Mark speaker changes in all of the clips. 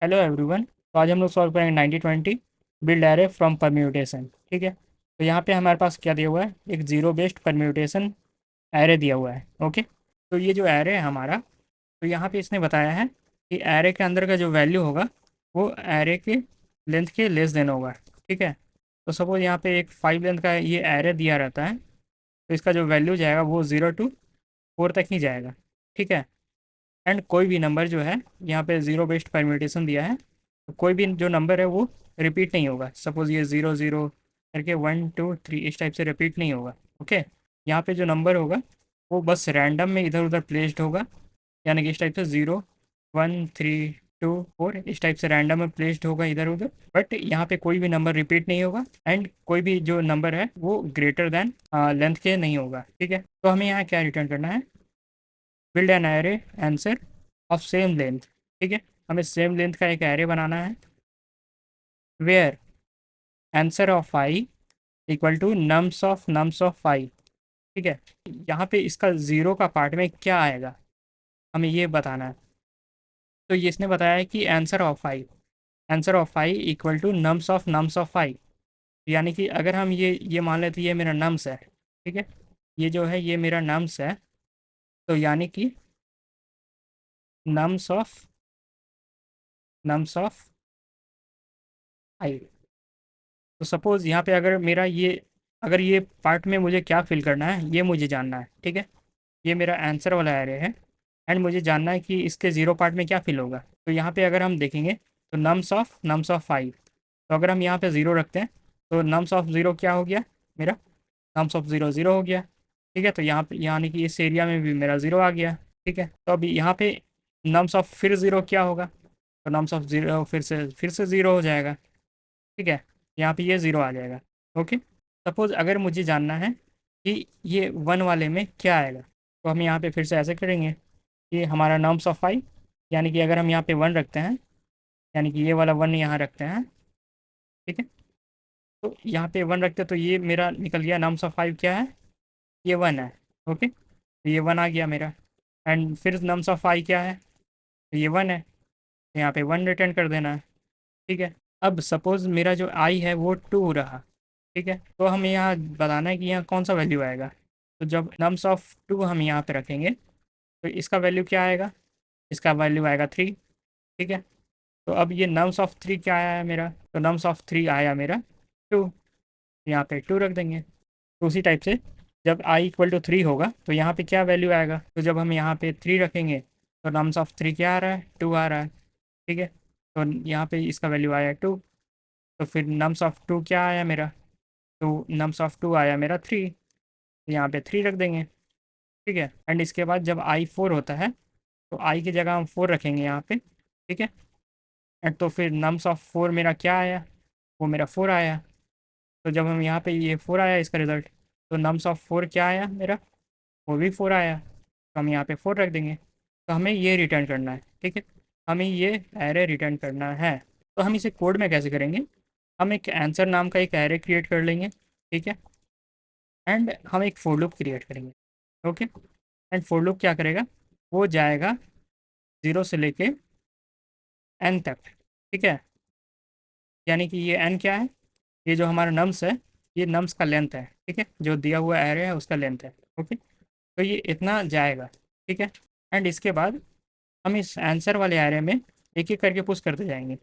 Speaker 1: Hello everyone. तो आज हम लोग सॉल्व करेंगे 90-20 बिल्ड एरे फ्रॉम परम्यूटेशन। ठीक है, तो यहाँ पे हमारे पास क्या दिया हुआ है, एक जीरो बेस्ड परम्यूटेशन एरे दिया हुआ है। ओके, तो ये जो एरे है हमारा, तो यहाँ पे इसने बताया है कि एरे के अंदर का जो वैल्यू होगा वो एरे के लेंथ के लेस देन होगा। ठीक है, तो सपोज यहाँ पे एक 5 लेंथ का ये एरे दिया रहता है, तो इसका जो वैल्यू जाएगा वो 0 to 4 तक ही जाएगा। ठीक है, एंड कोई भी नंबर जो है, यहाँ पे ज़ीरो बेस्ड परम्यूटेशन दिया है, तो कोई भी जो नंबर है वो रिपीट नहीं होगा। सपोज़ ये 0 0 करके 1 2 3 इस टाइप से रिपीट नहीं होगा। ओके, यहाँ पे जो नंबर होगा वो बस रैंडम में इधर उधर प्लेस्ड होगा, यानी कि इस टाइप से 0 1 3 2 4 इस टाइप से रैंडम में प्लेस्ड होगा इधर उधर। बट यहाँ पे कोई भी नंबर रिपीट नहीं होगा एंड कोई भी जो नंबर है वो ग्रेटर देन लेंथ के नहीं होगा। ठीक है, तो हमें यहाँ क्या रिटर्न करना है, build an array answer of same length. ठीक है, हमें सेम लेंथ का एक एरे बनाना है where answer of i equal to nums of i. ठीक है, यहाँ पे इसका ज़ीरो का पार्ट में क्या आएगा हमें ये बताना है। तो ये इसने बताया है कि answer of i equal to nums of i. यानी कि अगर हम ये मान लेते ये मेरा नम्स है। ठीक है, ये जो है ये मेरा नम्स है, तो यानी कि नम्स ऑफ नम्स ऑफ आई। तो सपोज़ यहाँ पे अगर ये पार्ट में मुझे क्या फिल करना है ये मुझे जानना है। ठीक है, ये मेरा आंसर वाला एरे है एंड मुझे जानना है कि इसके ज़ीरो पार्ट में क्या फिल होगा। तो यहाँ पे अगर हम देखेंगे तो नम्स ऑफ 5, तो अगर हम यहाँ पे ज़ीरो रखते हैं तो नम्स ऑफ ज़ीरो क्या हो गया, मेरा नम्स ऑफ ज़ीरो ज़ीरो हो गया। ठीक है, तो यहाँ पे यानी कि इस एरिया में भी मेरा ज़ीरो आ गया। ठीक है, तो अभी यहाँ पे नम्स ऑफ फिर ज़ीरो क्या होगा, तो नम्स ऑफ ज़ीरो फिर से ज़ीरो हो जाएगा। ठीक है, यहाँ पे ये ज़ीरो आ जाएगा। ओके, सपोज़ अगर मुझे जानना है कि ये वन वाले में क्या आएगा, तो हम यहाँ पे फिर से ऐसे करेंगे कि हमारा नम्स ऑफ फाइव, यानी कि अगर हम यहाँ पे वन रखते हैं, यानी कि ये वाला वन यहाँ रखते हैं। ठीक है, तो यहाँ पे वन रखते हैं तो ये मेरा निकल गया नम्स ऑफ फाइव क्या है, ये वन है। ओके, तो ये वन आ गया मेरा एंड फिर नम्स ऑफ फाइव क्या है, तो ये वन है, तो यहाँ पे वन रिटर्न कर देना है। ठीक है, अब सपोज़ मेरा जो आई है वो टू रहा। ठीक है, तो हमें यहाँ बताना है कि यहाँ कौन सा वैल्यू आएगा। तो जब नम्स ऑफ टू हम यहाँ पे रखेंगे तो इसका वैल्यू क्या आएगा, इसका वैल्यू आएगा थ्री। ठीक है, तो अब ये नम्स ऑफ थ्री क्या आया है मेरा, तो नम्स ऑफ थ्री आया मेरा टू, यहाँ पे टू रख देंगे। तो उसी टाइप से जब आई इक्वल टू थ्री होगा तो यहाँ पे क्या वैल्यू आएगा, तो जब हम यहाँ पे थ्री रखेंगे तो नम्स ऑफ थ्री क्या आ रहा है, टू आ रहा है। ठीक है, तो यहाँ पे इसका वैल्यू आया टू, तो फिर नम्स ऑफ टू क्या आया मेरा, तो नम्स ऑफ टू आया मेरा थ्री, तो यहाँ पे थ्री रख देंगे। ठीक है, एंड इसके बाद जब आई फोर होता है तो आई की जगह हम फोर रखेंगे यहाँ पे। ठीक है, एंड तो फिर नम्स ऑफ फोर मेरा क्या आया, वो मेरा फोर आया। तो जब हम यहाँ पे ये फोर आया इसका रिजल्ट, तो नम्स ऑफ फोर क्या आया मेरा, वो भी फोर आया, तो हम यहाँ पे फोर रख देंगे। तो हमें ये रिटर्न करना है। ठीक है, हमें ये एरे रिटर्न करना है। तो हम इसे कोड में कैसे करेंगे, हम एक आंसर नाम का एक एरे क्रिएट कर लेंगे। ठीक है, एंड हम एक फोर लूप क्रिएट करेंगे। ओके, एंड फोर लूप क्या करेगा, वो जाएगा ज़ीरो से लेके एन तक। ठीक है, यानी कि ये एन क्या है, ये जो हमारा नम्स है ये नम्स का लेंथ है। ठीक है, जो दिया हुआ एरे है उसका लेंथ है। ओके, तो ये इतना जाएगा। ठीक है, एंड इसके बाद हम इस आंसर वाले एरे में एक एक करके पुश करते जाएंगे,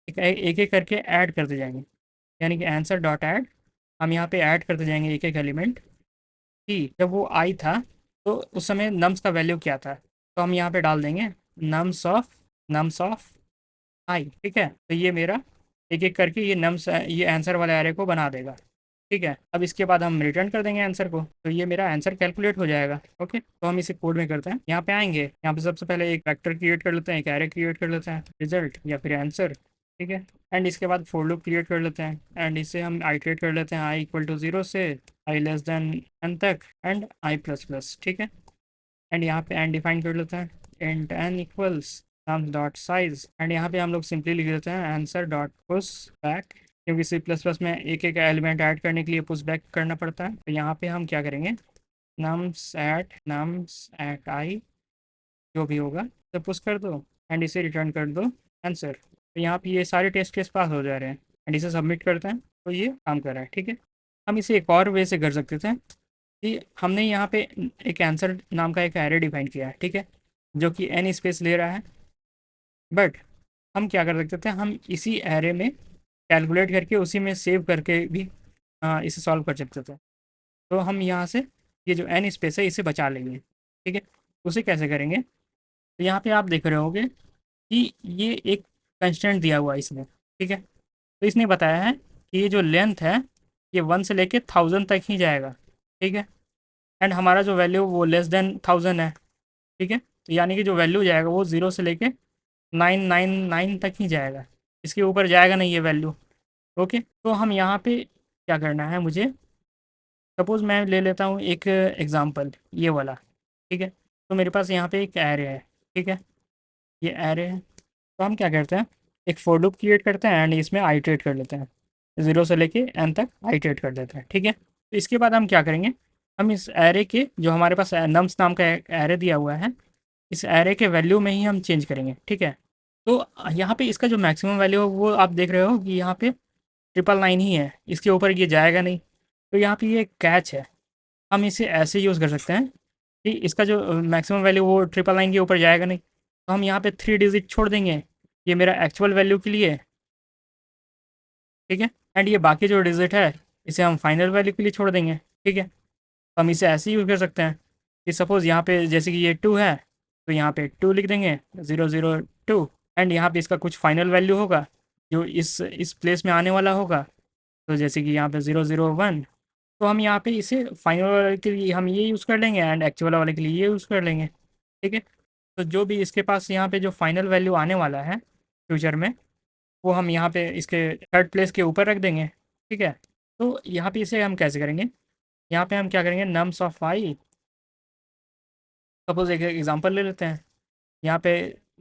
Speaker 1: एक एक करके ऐड करते जाएंगे, यानी कि आंसर डॉट ऐड, हम यहाँ पे ऐड करते जाएंगे एक एक एलिमेंट। कि जब वो आई था तो उस समय नम्स का वैल्यू क्या था, तो हम यहाँ पे डाल देंगे नम्स ऑफ आई। ठीक है, तो ये मेरा एक एक करके ये आंसर वाले एरे को बना देगा। ठीक है, अब इसके बाद हम रिटर्न कर देंगे आंसर को, तो ये मेरा आंसर कैलकुलेट हो जाएगा। ओके, तो हम इसे कोड में करते हैं, यहाँ पे आएंगे, यहाँ पे सबसे पहले एक वेक्टर क्रिएट कर लेते हैं, एक एरे क्रिएट कर लेते हैं, रिजल्ट या फिर आंसर। ठीक है, एंड इसके बाद फोर लूप क्रिएट कर लेते हैं एंड इसे हम आइट्रेट कर लेते हैं आई इक्वल टू जीरो से आई लेस देन एन तक एंड आई प्लस प्लस। ठीक है, एंड यहाँ पे एन डिफाइन कर लेते हैं, and n equals nums dot size, and यहाँ पे हम लोग सिंपली लिख देते हैं आंसर डॉट पुश बैक, क्योंकि सी प्लस प्लस में एक एक एलिमेंट ऐड करने के लिए पुश बैक करना पड़ता है। तो यहाँ पे हम क्या करेंगे, नम्स एट आई जो भी होगा तो पुश कर दो एंड इसे रिटर्न कर दो आंसर। तो यहाँ पे ये सारे टेस्ट केस पास हो जा रहे हैं एंड इसे सबमिट करते हैं तो ये काम कर रहा है, ठीक है। हम इसे एक और वे से कर सकते थे कि हमने यहाँ पे एक आंसर नाम का एक एरे डिफाइन किया है, ठीक है, जो कि एन स्पेस ले रहा है। बट हम क्या कर सकते थे, हम इसी एरे में कैलकुलेट करके उसी में सेव करके भी इसे सॉल्व कर सकते थे। तो हम यहाँ से ये जो एन स्पेस है इसे बचा लेंगे, ठीक है। उसे कैसे करेंगे, तो यहाँ पे आप देख रहे होंगे कि ये एक कंस्टेंट दिया हुआ है इसने, ठीक है। तो इसने बताया है कि ये जो लेंथ है ये 1 से लेके 1000 तक ही जाएगा, ठीक है। एंड हमारा जो वैल्यू वो लेस देन 1000 है, ठीक है। तो यानी कि जो वैल्यू जाएगा वो 0 से लेके 999 तक ही जाएगा, इसके ऊपर जाएगा नहीं ये वैल्यू। ओके, तो हम यहाँ पे क्या करना है मुझे, सपोज़ मैं ले लेता हूँ एक एग्ज़ाम्पल ये वाला, ठीक है। तो मेरे पास यहाँ पे एक एरे है, ठीक है, ये एरे है। तो हम क्या करते हैं, एक फॉर लूप क्रिएट करते हैं एंड इसमें आइटरेट कर लेते हैं, 0 से लेके एन तक आइटरेट कर देते हैं, ठीक है। तो इसके बाद हम क्या करेंगे, हम इस एरे के जो हमारे पास नम्स नाम का एरे दिया हुआ है, इस एरे के वैल्यू में ही हम चेंज करेंगे, ठीक है। तो यहाँ पे इसका जो मैक्सिमम वैल्यू है वो आप देख रहे हो कि यहाँ पे 999 ही है, इसके ऊपर ये जाएगा नहीं। तो यहाँ पे ये कैच है, हम इसे ऐसे यूज़ कर सकते हैं कि इसका जो मैक्सिमम वैल्यू वो 999 के ऊपर जाएगा नहीं, तो हम यहाँ पे 3 डिजिट छोड़ देंगे, ये मेरा एक्चुअल वैल्यू के लिए, ठीक है। एंड ये बाकी जो डिजिट है इसे हम फाइनल वैल्यू के लिए छोड़ देंगे, ठीक है। तो हम इसे ऐसे यूज़ कर सकते हैं कि सपोज़ यहाँ पे जैसे कि ये 2 है, तो यहाँ पे 2 लिख देंगे, 002। एंड यहाँ पे इसका कुछ फाइनल वैल्यू होगा जो इस प्लेस में आने वाला होगा, तो जैसे कि यहाँ पे 001। तो हम यहाँ पे इसे फाइनल वाले के लिए हम ये यूज़ कर लेंगे एंड एक्चुअल वाले के लिए ये यूज़ कर लेंगे, ठीक है। तो जो भी इसके पास यहाँ पे जो फाइनल वैल्यू आने वाला है फ्यूचर में, वो हम यहाँ पे इसके थर्ड प्लेस के ऊपर रख देंगे, ठीक है। तो यहाँ पे इसे हम कैसे करेंगे, यहाँ पे हम क्या करेंगे, नम्स ऑफ आई, सपोज एक एग्जांपल ले लेते हैं। यहाँ पे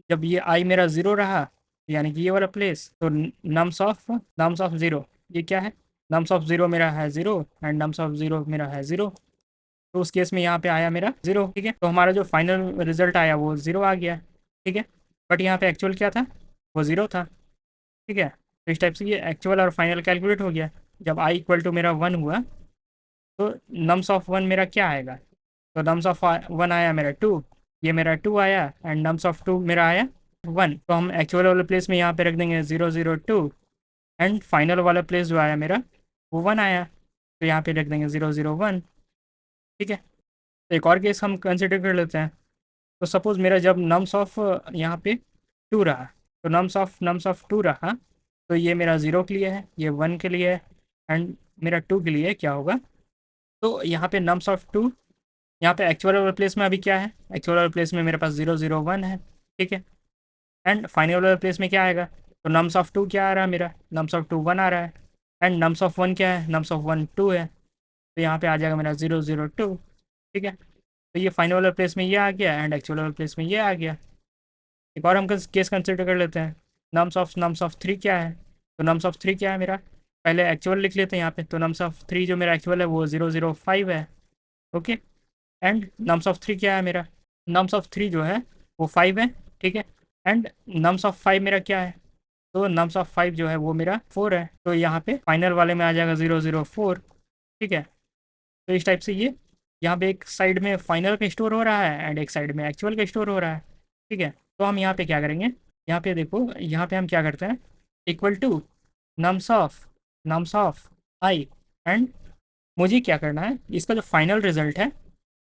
Speaker 1: जब ये आई मेरा ज़ीरो रहा, यानी कि ये वाला प्लेस, तो नम्स ऑफ ज़ीरो ये क्या है, नम्स ऑफ ज़ीरो मेरा है zero and nums of zero मेरा है ज़ीरो। तो उस केस में यहाँ पे आया मेरा ज़ीरो, ठीक है। तो हमारा जो फाइनल रिजल्ट आया वो ज़ीरो आ गया, ठीक है। बट यहाँ पे एक्चुअल क्या था, वो ज़ीरो था, ठीक है। तो इस टाइप से ये एक्चुअल और फाइनल कैलकुलेट हो गया। जब आई इक्वल टू मेरा 1 हुआ, तो नम्स ऑफ 1 मेरा क्या आएगा, तो नम्स ऑफ 1 आया मेरा 2, ये मेरा 2 आया एंड नम्स ऑफ 2 मेरा आया 1। तो हम एक्चुअल वाले प्लेस में यहाँ पे रख देंगे 002 एंड फाइनल वाला प्लेस जो आया मेरा वो 1 आया, तो यहाँ पे रख देंगे 001, ठीक है। तो एक और केस हम कंसिडर कर लेते हैं। तो सपोज़ मेरा जब नम्स ऑफ यहाँ पे 2 रहा, तो नम्स ऑफ 2 रहा, तो ये मेरा 0 के लिए है, ये 1 के लिए है एंड मेरा 2 के लिए क्या होगा। तो यहाँ पे नम्स ऑफ 2, यहाँ पे एक्चुअल वाले प्लेस में अभी क्या है, एक्चुअल वाले प्लेस में मेरे पास 001 है, ठीक है। एंड फाइनल वाले प्लेस में क्या आएगा, तो नम्स ऑफ 2 क्या आ रहा है मेरा, नम्स ऑफ 2 1 आ रहा है एंड नम्स ऑफ 1 क्या है, नम्स ऑफ 1 2 है। तो यहाँ पे आ जाएगा मेरा 002, ठीक है। तो ये फाइनल वाले प्लेस में ये आ गया एंड एक्चुअल वाले प्लेस में ये आ गया। एक और हम केस कंसिडर कर लेते हैं, नम्स ऑफ 3 क्या है, तो नम्स ऑफ 3 क्या है मेरा, पहले एक्चुअल लिख लेते हैं यहाँ पे। तो नम्स ऑफ 3 जो मेरा एक्चुअल है वो 005 है, ओके। एंड नम्स ऑफ 3 क्या है मेरा, नम्स ऑफ 3 जो है वो 5 है, ठीक है। एंड नम्स ऑफ 5 मेरा क्या है, तो नम्स ऑफ 5 जो है वो मेरा 4 है, तो यहाँ पे फाइनल वाले में आ जाएगा 004, ठीक है। तो इस टाइप से ये यहाँ पे एक साइड में फाइनल का स्टोर हो रहा है एंड एक साइड में एक्चुअल का स्टोर हो रहा है, ठीक है। तो हम यहाँ पे क्या करेंगे, यहाँ पे देखो, यहाँ पे हम क्या करते हैं, equal to nums of i, and मुझे क्या करना है, इसका जो फाइनल रिजल्ट है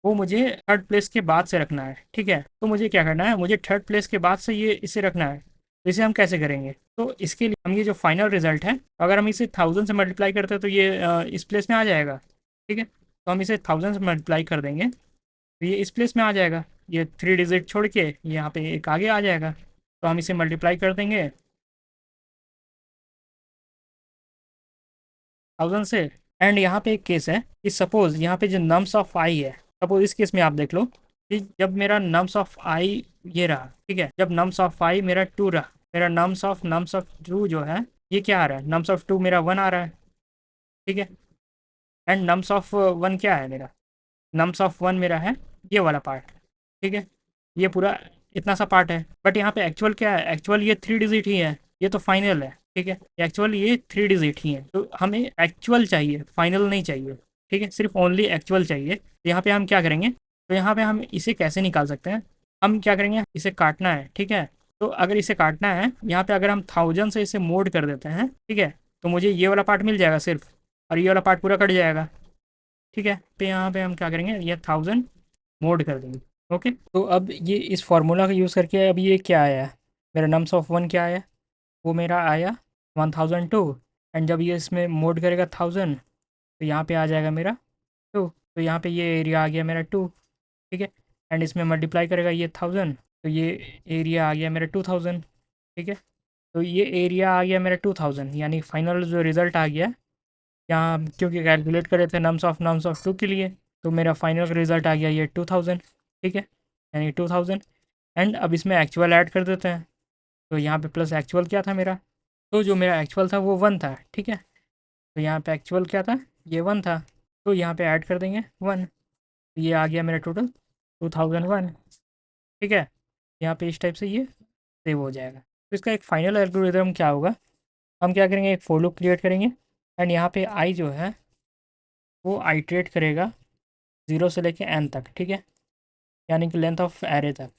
Speaker 1: वो मुझे थर्ड प्लेस के बाद से रखना है, ठीक है। तो मुझे क्या करना है, मुझे थर्ड प्लेस के बाद से ये इसे रखना है। तो इसे हम कैसे करेंगे, तो इसके लिए हम ये जो फाइनल रिजल्ट है, अगर हम इसे 1000 से मल्टीप्लाई करते हैं तो ये इस प्लेस में आ जाएगा, ठीक है। तो हम इसे 1000 से मल्टीप्लाई कर देंगे तो ये इस प्लेस में आ जाएगा, ये 3 डिजिट छोड़ के यहाँ पे एक आगे आ जाएगा। तो हम इसे मल्टीप्लाई कर देंगे 1000 से। एंड यहाँ पे एक केस है कि सपोज यहाँ पे जो नम्स ऑफ आई है, सपोज इस केस में आप देख लो कि जब मेरा नम्स ऑफ आई ये रहा, ठीक है, जब नम्स ऑफ आई मेरा 2 रहा, मेरा नम्स ऑफ 2 जो है ये क्या आ रहा है, नम्स ऑफ 2 मेरा 1 आ रहा है, ठीक है। एंड नम्स ऑफ 1 क्या है मेरा, नम्स ऑफ 1 मेरा है ये वाला पार्ट, ठीक है। ये पूरा इतना सा पार्ट है, बट यहाँ पे एक्चुअल क्या है, एक्चुअल ये 3 डिजिट ही है, ये तो फाइनल है। ठीक है, एक्चुअल ये 3 डिजिट ही है, तो हमें एक्चुअल चाहिए, फाइनल नहीं चाहिए। ठीक है, सिर्फ ओनली एक्चुअल चाहिए। तो यहाँ पे हम क्या करेंगे, तो यहाँ पे हम इसे कैसे निकाल सकते हैं, हम क्या करेंगे, इसे काटना है। ठीक है, तो अगर इसे काटना है, यहाँ पे अगर हम 1000 से इसे मोड कर देते हैं, ठीक है, तो मुझे ये वाला पार्ट मिल जाएगा सिर्फ, और ये वाला पार्ट पूरा कट जाएगा। ठीक है, तो यहाँ पे हम क्या करेंगे, ये 1000 मोड कर देंगे। ओके, तो अब ये इस फार्मूला का यूज़ करके अब ये क्या आया, मेरा नम्स ऑफ वन क्या आया, वो मेरा आया 1002। एंड जब ये इसमें मोड करेगा 1000, तो यहाँ पे आ जाएगा मेरा 2, तो यहाँ पे ये एरिया आ गया मेरा 2। ठीक है, एंड इसमें मल्टीप्लाई करेगा ये 1000, तो ये एरिया आ गया मेरा 2000। ठीक है, तो ये एरिया आ गया मेरा 2000, यानी फाइनल जो रिज़ल्ट आ गया, यहाँ हम क्योंकि कैलकुलेट करे थे नम्स ऑफ टू के लिए, तो मेरा फाइनल रिज़ल्ट आ गया ये 2000। ठीक है, यानी 2000। एंड अब इसमें एक्चुअल ऐड कर देते हैं, तो यहाँ पे प्लस एक्चुअल क्या था मेरा, तो जो मेरा एक्चुअल था वो 1 था। ठीक है, तो यहाँ पे एक्चुअल क्या था, ये 1 था, तो यहाँ पे ऐड कर देंगे 1, ये आ गया मेरा टोटल 2001। ठीक है, यहाँ पे इस टाइप से ये सेव हो जाएगा। तो इसका एक फाइनल एल्गोरिदम क्या होगा, हम क्या करेंगे, एक फॉर लूप क्रिएट करेंगे, एंड यहाँ पे आई जो है वो आइट्रेट करेगा 0 से लेके n तक। ठीक है, यानी कि लेंथ ऑफ एरे तक।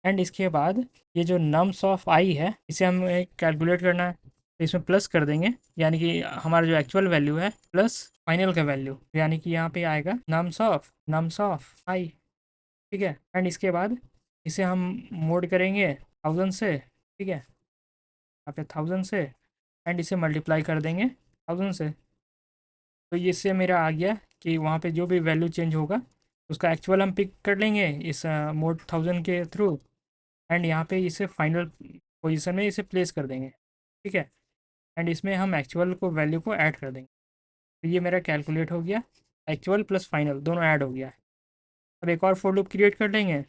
Speaker 1: एंड इसके बाद ये जो नम्स ऑफ आई है, इसे हमें कैलकुलेट करना है, तो इसमें प्लस कर देंगे, यानी कि हमारा जो एक्चुअल वैल्यू है प्लस फाइनल का वैल्यू, यानी कि यहाँ पे आएगा नम्स ऑफ आई। ठीक है, एंड इसके बाद इसे हम मोड करेंगे 1000 से। ठीक है, यहाँ पे 1000 से, एंड इसे मल्टीप्लाई कर देंगे 1000 से, तो इससे मेरा आ गया कि वहाँ पे जो भी वैल्यू चेंज होगा उसका एक्चुअल हम पिक कर लेंगे इस मोड 1000 के थ्रू, एंड यहाँ पे इसे फाइनल पोजीशन में इसे प्लेस कर देंगे। ठीक है, एंड इसमें हम एक्चुअल को वैल्यू को ऐड कर देंगे, तो ये मेरा कैलकुलेट हो गया, एक्चुअल प्लस फाइनल दोनों ऐड हो गया। अब एक और फोर लूप क्रिएट कर लेंगे,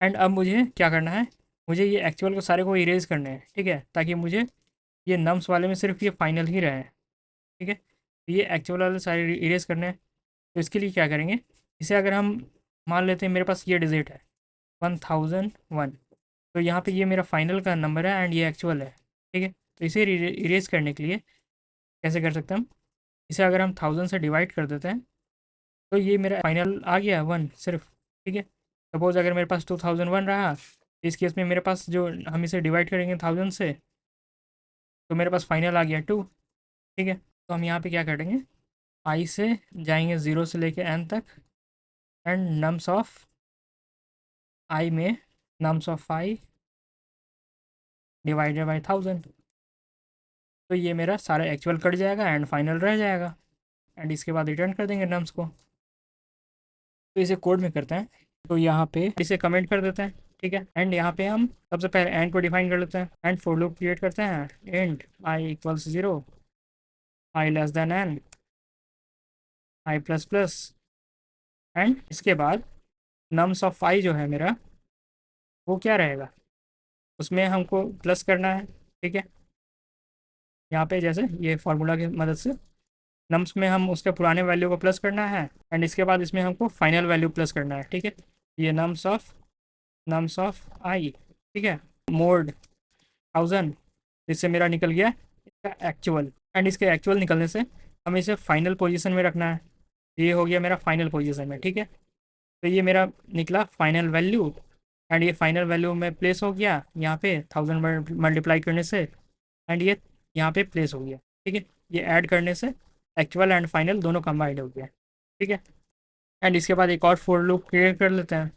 Speaker 1: एंड अब मुझे क्या करना है, मुझे ये एक्चुअल को सारे को इरेज करने हैं। ठीक है, ताकि मुझे ये नम्स वाले में सिर्फ ये फाइनल ही रहे। ठीक है, तो ये एक्चुअल वाले सारे इरेज करने हैं, तो इसके लिए क्या करेंगे, इसे अगर हम मान लेते हैं मेरे पास ये डिजिट है 1001, तो यहाँ पे ये मेरा फाइनल का नंबर है एंड ये एक्चुअल है। ठीक है, तो इसे इरेज करने के लिए कैसे कर सकते हैं हम, इसे अगर हम 1000 से डिवाइड कर देते हैं, तो ये मेरा फाइनल आ गया 1 सिर्फ। ठीक है, सपोज़ अगर मेरे पास 2001 रहा, इस केस में मेरे पास जो हम इसे डिवाइड करेंगे 1000 से, तो मेरे पास फाइनल आ गया 2। ठीक है, तो हम यहाँ पे क्या करेंगे, आई से जाएंगे 0 से लेके n तक, एंड नम्स ऑफ आई में nums of I divided by 1000, तो ये मेरा सारा एक्चुअल कट जाएगा एंड फाइनल रह जाएगा, एंड इसके बाद रिटर्न कर देंगे नम्स को। तो इसे कोड में करते हैं, तो यहाँ पे इसे कमेंट कर देते हैं। ठीक है, एंड यहाँ पे हम सबसे पहले एंड को डिफाइन कर लेते हैं, एंड फॉर लूप क्रिएट करते हैं, and i equals 0, i less than n, i plus plus, and इसके बाद नम्स ऑफ आई जो है मेरा वो क्या रहेगा, उसमें हमको प्लस करना है। ठीक है, यहाँ पे जैसे ये फार्मूला की मदद से नम्स में हम उसके पुराने वैल्यू को प्लस करना है, एंड इसके बाद इसमें हमको फाइनल वैल्यू प्लस करना है। ठीक है, ये नम्स ऑफ आई। ठीक है, मोड 1000, इससे मेरा निकल गया इसका एक्चुअल, एंड इसके एक्चुअल निकलने से हमें इसे फाइनल पोजीशन में रखना है, ये हो गया मेरा फाइनल पोजीशन में। ठीक है, तो ये मेरा निकला फाइनल वैल्यू, एंड ये फाइनल वैल्यू में प्लेस हो गया यहाँ पे 1000 मल्टीप्लाई करने से, एंड ये यहाँ पे प्लेस हो गया। ठीक है, ये ऐड करने से एक्चुअल एंड फाइनल दोनों कंबाइंड हो गया। ठीक है, एंड इसके बाद एक और फोर लूप क्रिएट कर लेते हैं।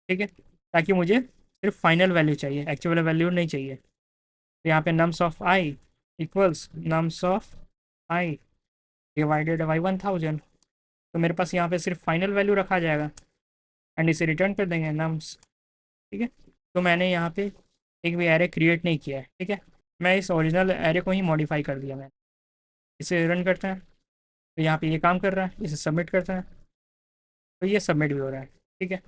Speaker 1: ठीक है, ताकि मुझे सिर्फ फाइनल वैल्यू चाहिए, एक्चुअल वैल्यू नहीं चाहिए। तो यहाँ पे nums of I equals nums of I divided by 1000, तो मेरे पास यहाँ पे सिर्फ फाइनल वैल्यू रखा जाएगा, एंड इसे रिटर्न कर देंगे नम्स। ठीक है, तो मैंने यहाँ पे एक भी एरे क्रिएट नहीं किया है। ठीक है, मैं इस ओरिजिनल एरे को ही मॉडिफाई कर दिया मैंने। इसे रन करते हैं, तो यहाँ पे ये काम कर रहा है, इसे सबमिट करते हैं, तो ये सबमिट भी हो रहा है। ठीक है,